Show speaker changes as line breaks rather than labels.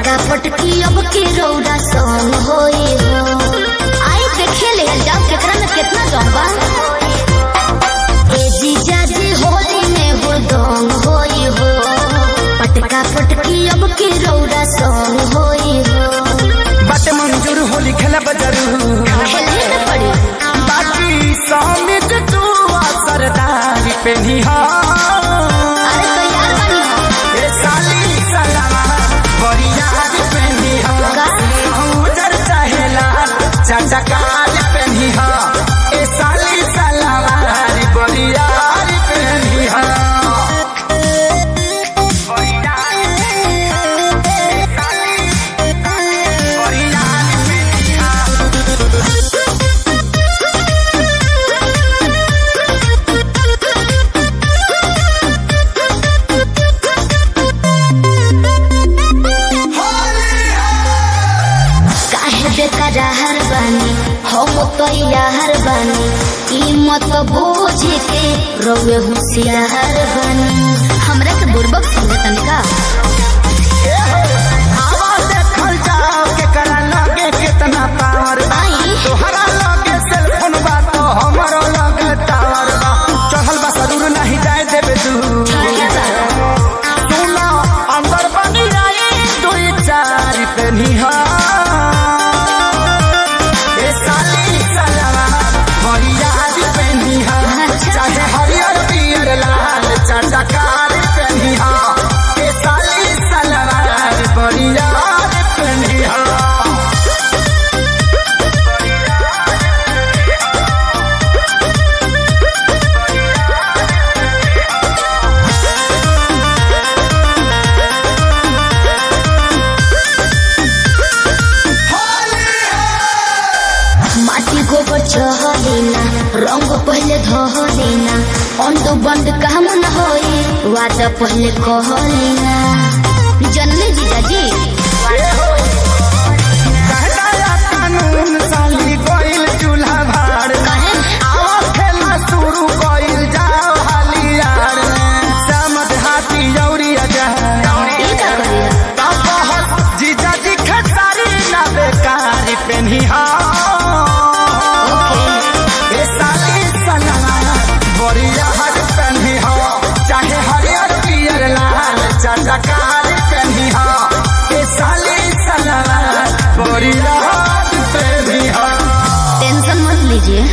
पटका पटकी अब के रौदा संग होई हो। आई देखे ले जाओ केकरा में कितना जम्बा। ए जीजा जी होली में हो दंग होई हो। पटका पटकी अब के रौदा संग होई हो।
बाटे मंजूर होली खेलब जरूर,
खेलने न पड़ी
बाकी समित तू सरदारी पे निहा।
अरे तैयार बनी हो
ए साली सलामा बरियार पे निहा। उधर चाहेला चटकार पे निहा। ए साली सलामा बरियार पे निहा।
बेकरार बानी हम तो यार बानी ई मत बोझ के रोवे होशियार बानी। हमरा के बुर्बक समझे तनिका।
आवाज देखल जाओ के करा लगे कितना पावर बा। तोहरा लगे सेलफोन बा तो हमरो लगे टावर बा। चढ़ल बा जरूर नहीं जाए देबे दूर। सुना अंदर बनी आई दो चार पे निहा। चाहे हरियर पीर लाल चटकार पे निहा। ए साली सलवार बरियार पे निहा।
माटी गोबर चहलेना रंग पहले धहलेना अंड बंद काम न होई वादा पहले कहलेना। जनले जीजाजी
कहना कानून साली गोइल चूल्हा भाड़।
कहे
आवा खेला शुरू गोइल जाओ हालियार। समझ हाथी यौरिया
ई का करिया
जीजा जी खसारी ना बेकार पे निहा। चाहे हरियर पियर लाल चटकार पे निहा। ए साली सलवार बरियार पे निहा।
टेंशन मत लीजिए।